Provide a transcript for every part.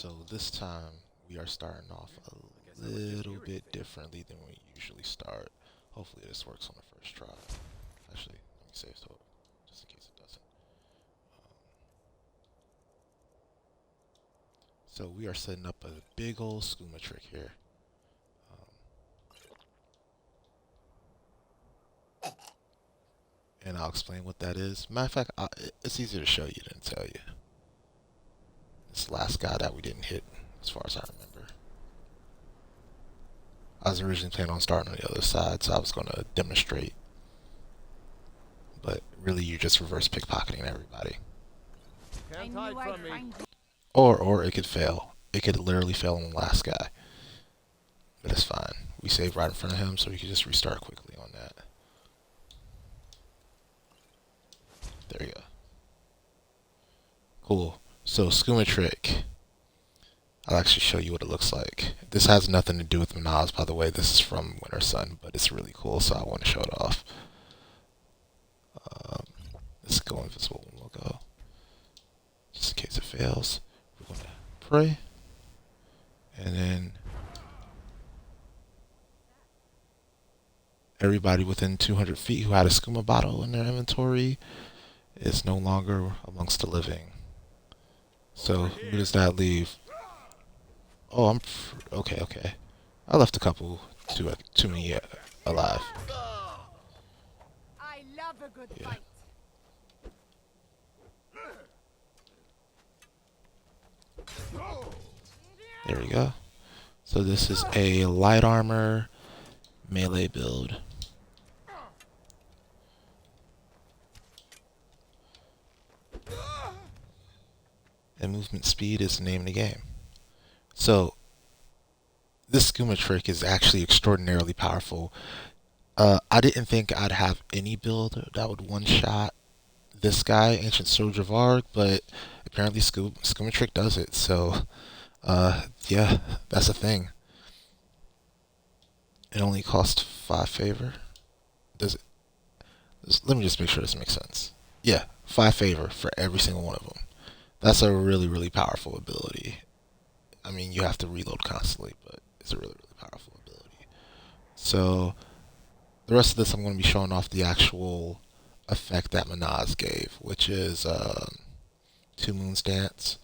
So this time we are starting off a little bit differently than we usually start. Hopefully this works on the first try. Actually, let me save so just in case it doesn't. So we are setting up a big old skooma trick here. And I'll explain what that is. Matter of fact, it's easier to show you than tell you. This last guy that we didn't hit, as far as I remember. I was originally planning on starting on the other side, so I was going to demonstrate. But really, you're just reverse pickpocketing everybody. Can't hide from me. Or it could fail. It could literally fail on the last guy. But it's fine. We saved right in front of him, so we can just restart quickly on that. There you go. Cool. So, skooma trick. I'll actually show you what it looks like. This has nothing to do with Minaz, by the way. This is from Winter Sun, but it's really cool, so I want to show it off. Let's go invisible when we'll go. Just in case it fails. We're going to pray. And then everybody within 200 feet who had a skooma bottle in their inventory is no longer amongst the living. So who does that leave? Oh, okay. I left a couple too many alive. I love a good Yeah. fight. There we go. So this is a light armor melee build. And movement speed is the name of the game. So this skooma trick is actually extraordinarily powerful. I didn't think I'd have any build that would one-shot this guy, Ancient Soldier of Varg, but apparently skooma trick does it. So, yeah, that's a thing. It only costs 5 favor. Does it? Let me just make sure this makes sense. Yeah, 5 favor for every single one of them. That's a really, really powerful ability. I mean, you have to reload constantly, but it's a really, really powerful ability. So, the rest of this, I'm going to be showing off the actual effect that Minaz gave, which is Two Moons Dance.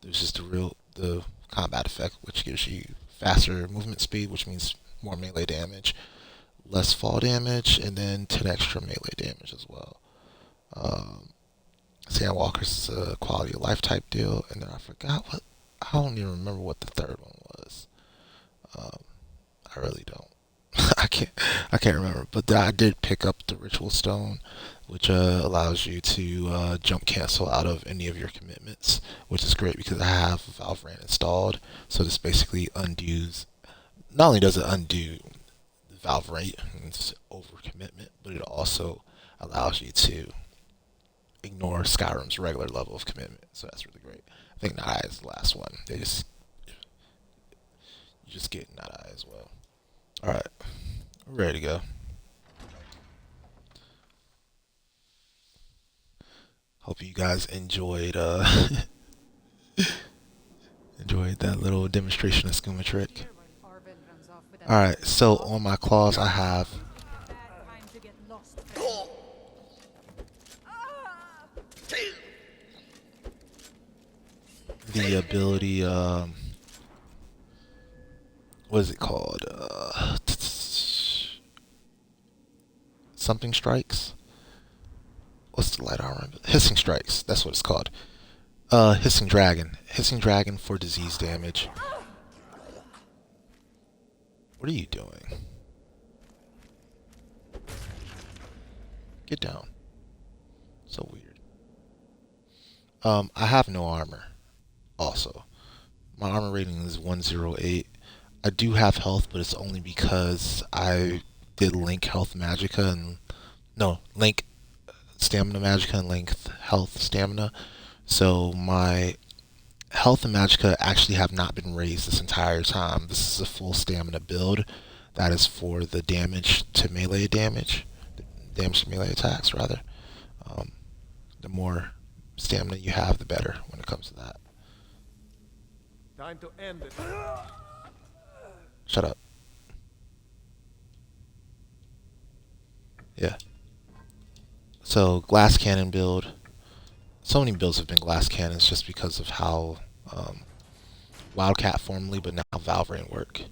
There's just the combat effect, which gives you faster movement speed, which means more melee damage, less fall damage, and then 10 extra melee damage as well. Sandwalker's a quality of life type deal, and then I forgot what. I don't even remember what the third one was. I really don't. I can't remember. But I did pick up the Ritual Stone, which allows you to jump cancel out of any of your commitments, which is great because I have Valorant installed. So this basically undoes. Not only does it undo Valorant and overcommitment, but it also allows you to ignore Skyrim's regular level of commitment. So that's really great. I think Nai is the last one. You just get Nai as well. Alright. We're ready to go. Hope you guys enjoyed enjoyed that little demonstration of skooma trick. Alright, so on my claws I have the ability, what is it called? Something strikes? What's the light armor? Hissing strikes, that's what it's called. Hissing dragon. Hissing dragon for disease damage. What are you doing? Get down. So weird. I have no armor. Also, my armor rating is 108. I do have health, but it's only because I did Link Health Magica and no Link Stamina Magica and Link Health Stamina. So my health and Magica actually have not been raised this entire time. This is a full stamina build. That is for the damage to melee damage, damage to melee attacks rather. The more stamina you have, the better when it comes to that. Time to end it. Shut up. Yeah. So glass cannon build. So many builds have been glass cannons just because of how Wildcat formerly, but now Valorant work.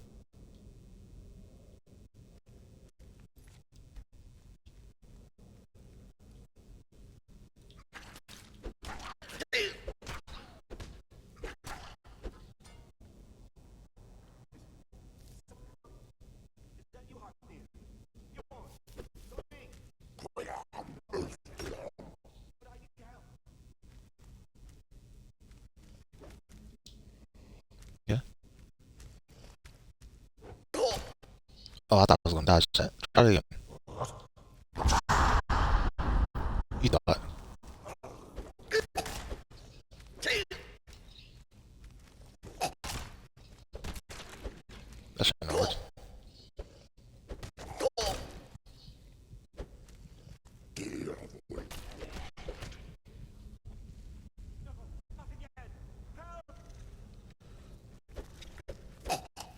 Yeah. Oh, I thought I was gonna dodge that. Try it again. You thought. That should have worked.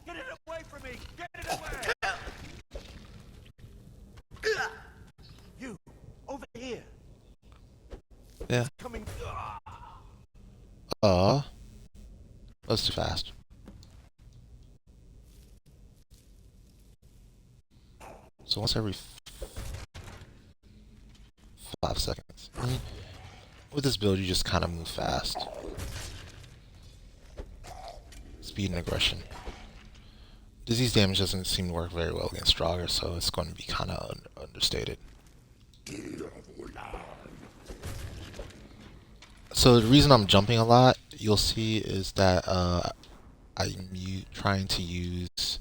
Get it away from me! Get it away! You, over here. Yeah. Coming. That's too fast. So once every 5 seconds. With this build, you just kind of move fast. Speed and aggression. Disease damage doesn't seem to work very well against Draugr, so it's going to be kind of understated. So the reason I'm jumping a lot, you'll see, is that I'm trying to use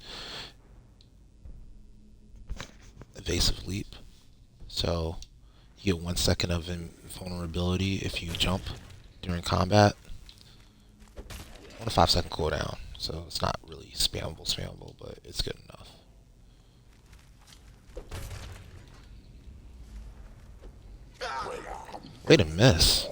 evasive leap. So you get 1 second of invulnerability if you jump during combat. 1 to 5 second cooldown. So it's not really spammable, but it's good enough. Way to miss.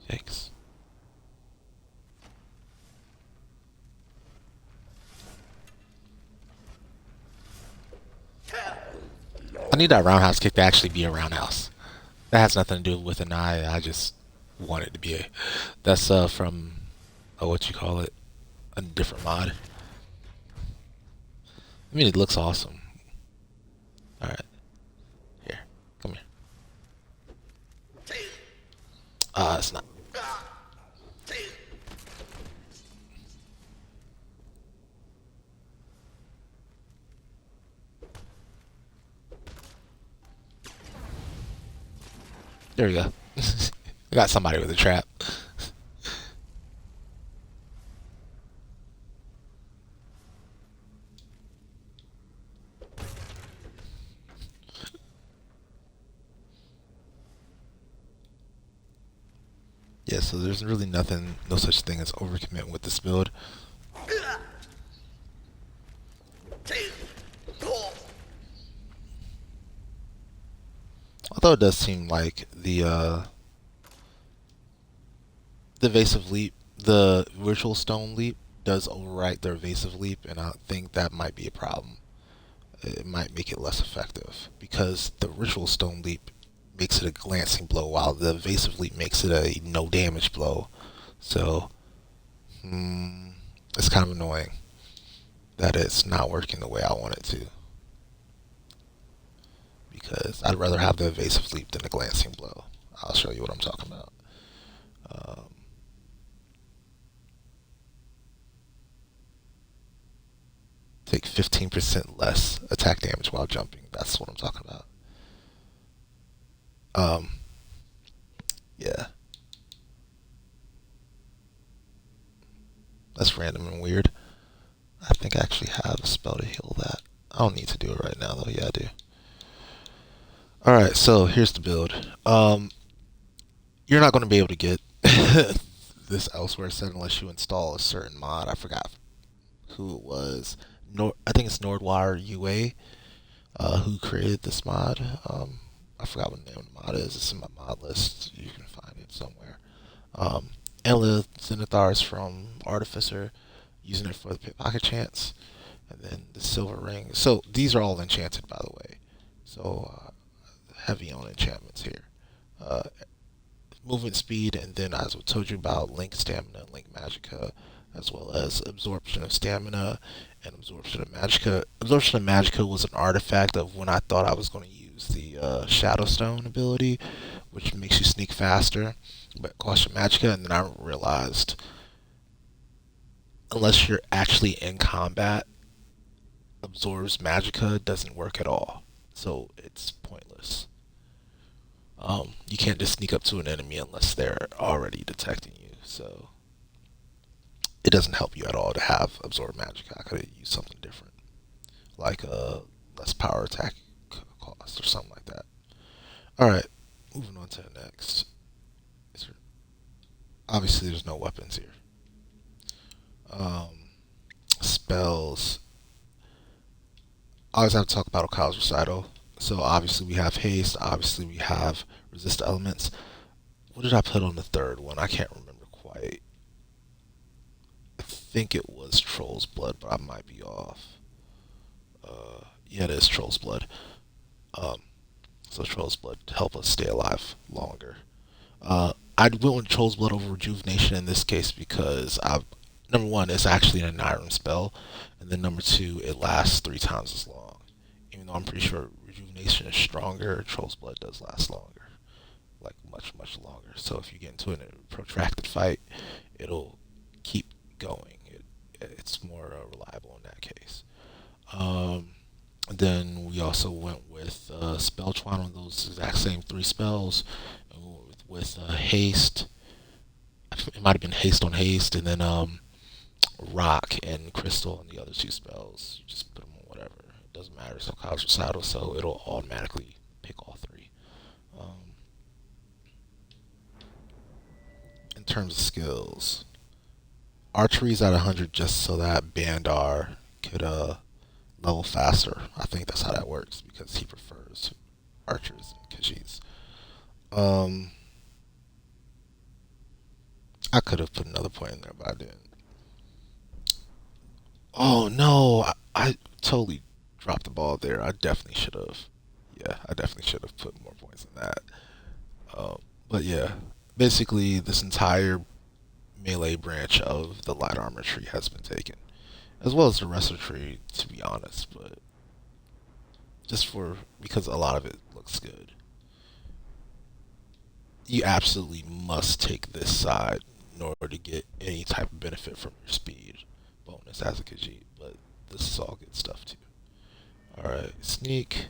Yikes. I need that roundhouse kick to actually be a roundhouse. That has nothing to do with an eye. I just want it to be a. That's from what you call it, a different mod. I mean, it looks awesome. All right, here, come here. It's not. There we go. I got somebody with a trap. Yeah, so there's really nothing, no such thing as overcommit with this build. Although it does seem like the evasive leap, the ritual stone leap does overwrite the evasive leap, and I think that might be a problem. It might make it less effective because the ritual stone leap makes it a glancing blow, while the evasive leap makes it a no damage blow. So it's kind of annoying that it's not working the way I want it to, because I'd rather have the evasive leap than the glancing blow. I'll show you what I'm talking about. Take 15% less attack damage while jumping. That's what I'm talking about. Yeah. That's random and weird. I think I actually have a spell to heal that. I don't need to do it right now, though. Yeah, I do. Alright, so here's the build. You're not going to be able to get this elsewhere said unless you install a certain mod. I forgot who it was. I think it's Nordwire UA who created this mod. I forgot what the name of the mod is. It's in my mod list. You can find it somewhere. And the Zenithars from Artificer, using it for the pickpocket chance, and then the silver ring. So these are all enchanted, by the way. So heavy on enchantments here. Uh, Movement speed, and then as I told you about, link stamina, link magicka, as well as absorption of stamina and absorption of magicka. Absorption of magicka was an artifact of when I thought I was going to use the Shadow Stone ability, which makes you sneak faster, but costs you magicka, and then I realized unless you're actually in combat, absorbs magicka doesn't work at all, so it's pointless. You can't just sneak up to an enemy unless they're already detecting you. So it doesn't help you at all to have absorb magic. I could have used something different, like a less power attack cost or something like that. All right, moving on to the next. Obviously, there's no weapons here. Spells. I always have to talk about Okai's Recital. So obviously we have haste. Obviously we have resist elements. What did I put on the third one? I can't remember quite. I think it was Troll's Blood, but I might be off. Yeah, it is Troll's Blood. Um, so Troll's Blood to help us stay alive longer. I went with Troll's Blood over Rejuvenation in this case because number one, it's actually an EnaiRim spell, and then number two, it lasts 3 times as long. Even though I'm pretty sure Rejuvenation is stronger, Troll's Blood does last longer, like much, much longer. So if you get into a protracted fight, it'll keep going. It's more reliable in that case. Then we also went with Spell Twine on those exact same 3 spells, and we went with haste. It might have been haste on haste, and then rock and crystal and the other 2 spells. You just put them on whatever. It doesn't matter. It's Okai's Recital, so it'll automatically pick all 3. In terms of skills, archery's at 100 just so that Bandar could level faster. I think that's how that works because he prefers archers and khajiits. Um, I could have put another point in there, but I didn't. Oh no, I totally dropped the ball there. I definitely should have. Yeah, I definitely should have put more points in that. But yeah, basically this entire melee branch of the light armor tree has been taken, as well as the rest of the tree, to be honest. But just because a lot of it looks good, you absolutely must take this side in order to get any type of benefit from your speed bonus as a Khajiit. But this is all good stuff too. Alright, sneak.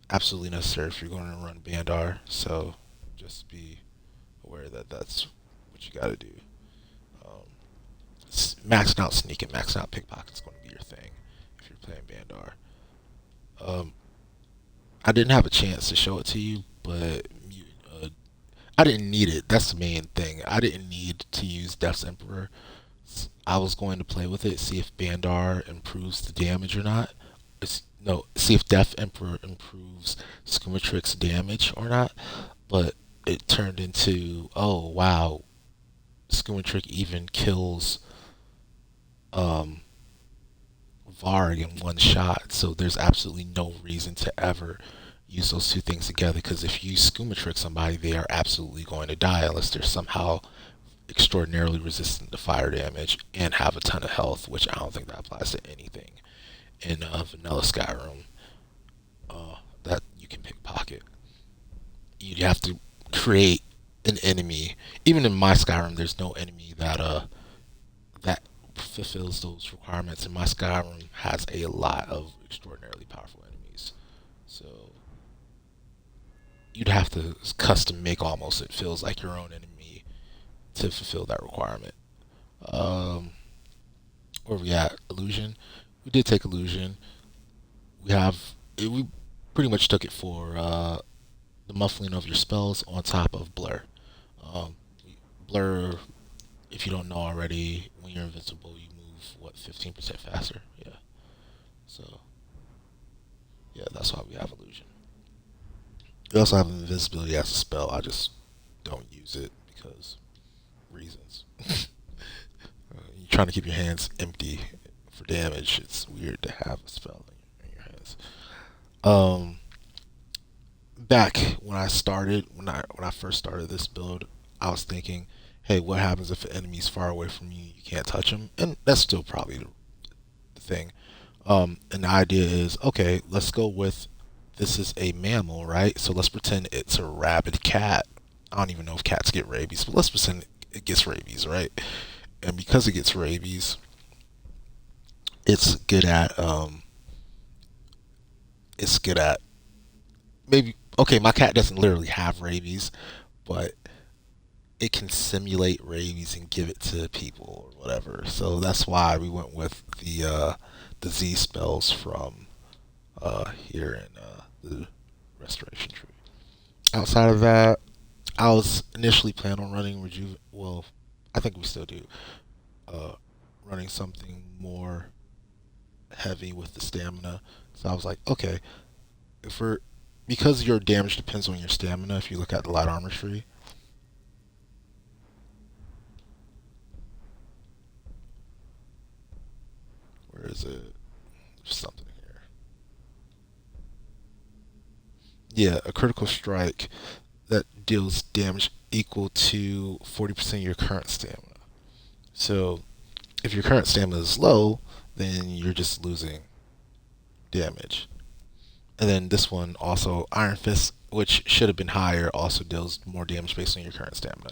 Absolutely necessary if you're going to run Bandar, so just be aware that that's what you gotta do. Um, Maxing out sneak and maxing out pickpocket is going to be your thing if you're playing Bandar. Um, I didn't have a chance to show it to you, but I didn't need it. That's the main thing. I didn't need to use Death's Emperor. I was going to play with it, see if Bandar improves the damage or not. No, see if Death Emperor improves Scimitrix's damage or not. But it turned into, oh wow, Scimitrix even kills um, Varg in one shot. So there's absolutely no reason to ever use those 2 things together, because if you Scimitrix somebody, they are absolutely going to die unless they're somehow extraordinarily resistant to fire damage and have a ton of health, which I don't think that applies to anything in vanilla Skyrim that you can pickpocket. You'd have to create an enemy. Even in my Skyrim, there's no enemy that fulfills those requirements, and my Skyrim has a lot of extraordinarily powerful enemies. So you'd have to custom make almost, it feels like, your own enemy to fulfill that requirement. Where we at? Illusion. We did take illusion. We pretty much took it for the muffling of your spells on top of blur. Um, blur. If you don't know already, when you're invincible, you move what 15% faster. Yeah. So yeah, that's why we have illusion. We also have invisibility as a spell. I just don't use it because reasons. You're trying to keep your hands empty for damage. It's weird to have a spell in your hands. Um, Back when I started, when I first started this build, I was thinking, hey, what happens if an enemy's far away from you? You can't touch them, and that's still probably the thing. And the idea is, okay, let's go with this is a mammal, right? So let's pretend it's a rabid cat. I don't even know if cats get rabies, but let's pretend it gets rabies, right? And because it gets rabies, it's good at it's good at maybe okay, my cat doesn't literally have rabies, but it can simulate rabies and give it to people or whatever. So that's why we went with the Z spells from here in the restoration tree. Outside of that, I was initially planning on running rejuve. Well, I think we still do. Uh, Running something more heavy with the stamina. So I was like, okay, if we're because your damage depends on your stamina. If you look at the light armor tree, where is it? There's something here. Yeah, a critical strike that deals damage equal to 40% of your current stamina. So if your current stamina is low, then you're just losing damage. And then this one also, Iron Fist, which should have been higher, also deals more damage based on your current stamina.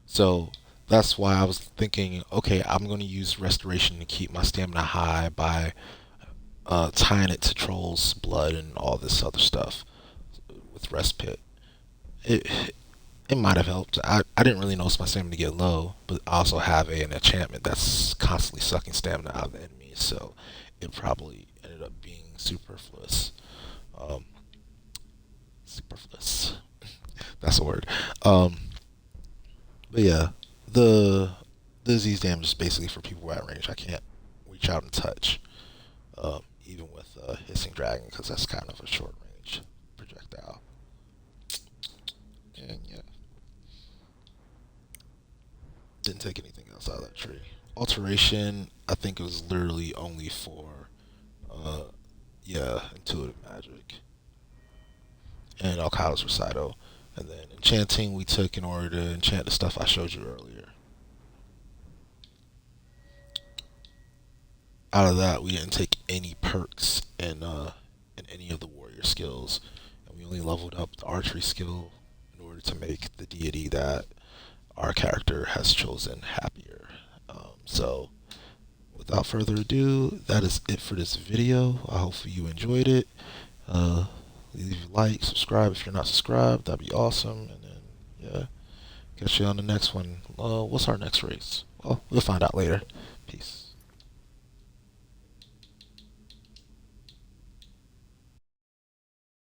So that's why I was thinking, okay, I'm going to use Restoration to keep my stamina high by tying it to Troll's blood and all this other stuff with Rest Pit. It it might have helped. I didn't really notice my stamina get low, but I also have an enchantment that's constantly sucking stamina out of the enemy, so it probably ended up being superfluous. Um, Superfluous. That's a word. Um, but yeah, the the disease damage is basically for people at range. I can't reach out and touch, even with hissing dragon, because that's kind of a short range projectile. And yeah, didn't take anything else out of that tree. Alteration, I think it was literally only for, uh, yeah, intuitive magic and Alcala's recital. And then enchanting we took in order to enchant the stuff I showed you earlier. Out of that, we didn't take any perks in any of the warrior skills, and we only leveled up the archery skill in order to make the deity that our character has chosen happier. So, without further ado, that is it for this video. I hope you enjoyed it. Uh, Leave a like, subscribe if you're not subscribed. That'd be awesome. And then, yeah, catch you on the next one. What's our next race? Well, we'll find out later. Peace.